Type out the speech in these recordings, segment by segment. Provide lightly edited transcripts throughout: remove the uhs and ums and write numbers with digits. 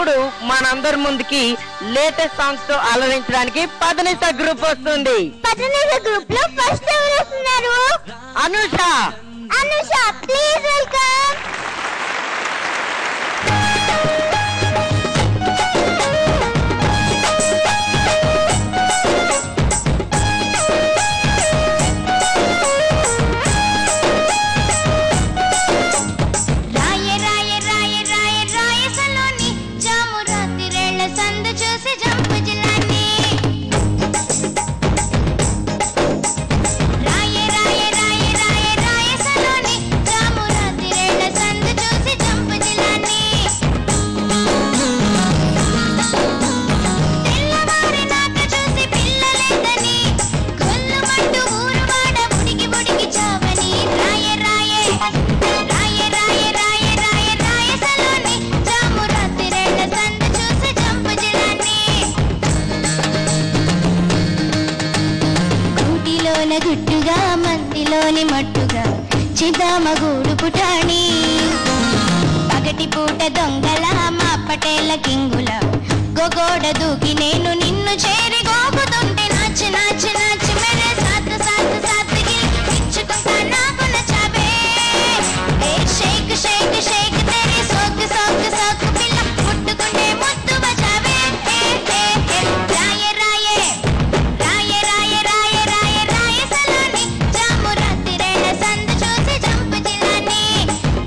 ఇప్పుడు మనందరి ముందుకి లేటెస్ట్ సాంగ్స్ తో అలరించడానికి పదనిస గ్రూప్ వస్తుంది. పదనిస గ్రూప్ లో ఫస్ట్ ఎవరు వస్తున్నారు? అనుష. Anusha please welcome. గుట్టుగా మందిలోని మట్టుగా చిదామగూడు పుటాణి పగటి పూట దొంగల మా పటేల కింగుల గోగోడ దూకి నేను నిన్ను చేరి గోగుతుంటే నాచి నాచి నాచి మెరే సాత్ సాత్ సాత్ ఇచ్చుకుంటా నాకు నచ్చావే షేక్ షేక్ షేక్ తెరీ సోక్ సోక్ సోక్ పిల్ల ముట్టుకుంటే ముద్దు బచావే రాయే రాయే రాయే రాయే రాయే రాయే రాయే సలోని జాము రాత్రిరేళ్ళ సందు చూసి జంపు జిల్లాని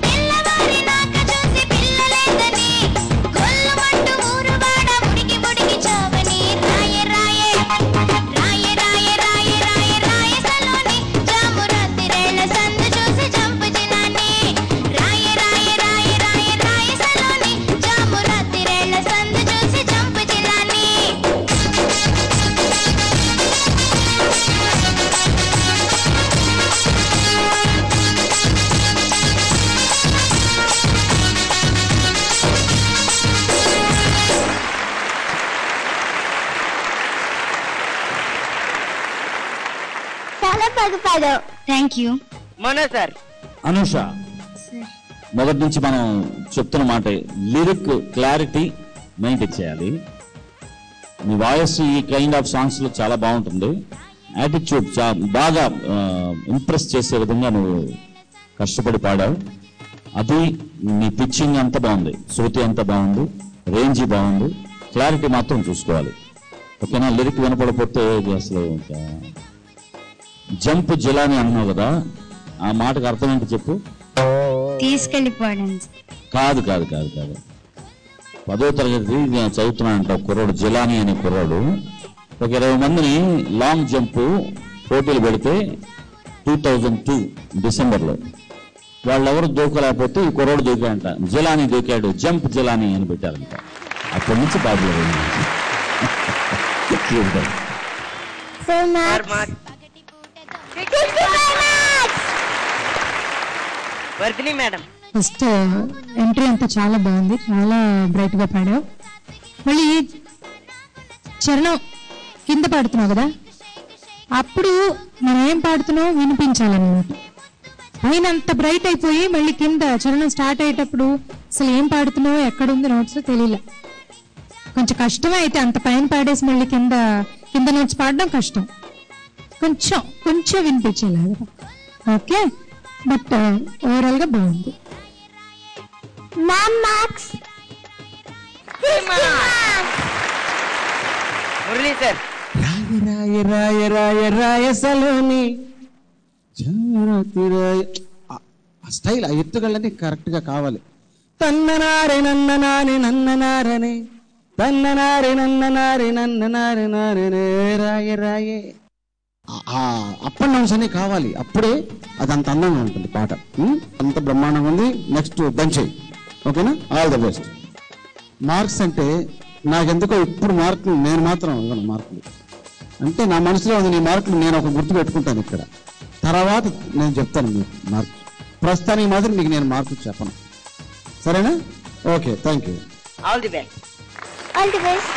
పిల్లవారి నాక చూసి పిల్లలేదని గొల్లుమంటూ ఊరు వాడ ముడికి ముడికి చావని రాయే రాయే రాయే రాయే రాయే రాయే రాయే సలోని జాము రాత్రిరేళ్ళ సందు చూసి జంపు జిల్లాని రాయే రాయే రాయే రాయే రాయే సలోని జాము రాత్రిరేళ్ళ సందు చూసి జంపు జిల్లాని. చాలా బాగా పాడావు. Thank you. Mano sir. Anusha, మొదటి నుంచి మనం చెప్తున్న మాట లిరిక్ క్లారిటీ మెయింటైన్ చేయాలి. మీ వాయిస్ ఈ కైండ్ ఆఫ్ సాంగ్స్ లో చాలా బాగుంటుంది. యాటిట్యూడ్ బాగా ఇంప్రెస్ చేసే విధంగా నువ్వు కష్టపడి పాడావు. అది నీ పిచ్చింగ్ అంతా బాగుంది, శృతి అంతా బాగుంది, రేంజ్ బాగుంది, క్లారిటీ మాత్రం చూసుకోవాలి. ఓకేనా? లిరిక్ వినపడిపోతే అసలు జంప్ జిలాని అన్నావు కదా, ఆ మాటకు అర్థం ఏంటి చెప్పు. తీసుకెళ్ళిపోవడం. కాదు కాదు కాదు కాదు 10వ తరగతి నేను చదువుతున్నానంట కుర్రాడు, జిలాని అనే కుర్రాడు. ఒక 20 మందిని లాంగ్ జంప్ పోటీలు పెడితే 2002 డిసెంబర్లో వాళ్ళెవరు దూకలేకపోతే ఈ కుర్రాడు దూకాడంట. జిలాని దూకాడు, జంప్ జిలాని అని పెట్టారంట. అప్పటి నుంచి బాబు వర్ధిని మేడం. ఫస్ట్ ఎంట్రీ అంతా చాలా బాగుంది, చాలా బ్రైట్ గా పాడావు. మళ్ళీ చరణం కింద పాడుతున్నావు కదా, అప్పుడు మనం ఏం పాడుతున్నావు వినిపించాలన్నమాట. పైన అంత బ్రైట్ అయిపోయి మళ్ళీ కింద చరణం స్టార్ట్ అయ్యేటప్పుడు అసలు ఏం పాడుతున్నావు ఎక్కడుంది నోట్స్ తెలియలే. కొంచెం కష్టమే. అయితే అంత పైన పాడేసి మళ్ళీ కింద నోట్స్ పాడడం కష్టం. కొంచెం వినిపించేలాగా. ఓకే, బట్ ఓవరాల్ గా బాగుంది. మురళీ సార్. రాయ రాయ రాయ రాయ సలోని ఆ స్టైల్, ఆ ఎత్తుగళ్ళని కరెక్ట్ గా కావాలి. తన్ననారే నన్ననారే నన్ననారనే తన్ననారే నన్ననారే నన్ననారే నారే రాయ రాయే, అప్ అండ్ డౌన్స్ అనే కావాలి. అప్పుడే అది అంత అందంగా ఉంటుంది పాట. అంత బ్రహ్మాండంగా ఉంది. నెక్స్ట్ దంచే. ఓకేనా? All the best. మార్క్స్ అంటే నాకెందుకో ఇప్పుడు మార్కులు నేను మాత్రం ఇవ్వను. మార్కులు అంటే నా మనసులో ఉంది. నీ మార్కులు నేను ఒక గుర్తు పెట్టుకుంటాను ఇక్కడ, తర్వాత నేను చెప్తాను మీకు మార్కులు. ప్రస్తుతానికి మాత్రం నీకు నేను మార్కులు చెప్పను. సరేనా? Okay, thank you. All the best. All the best.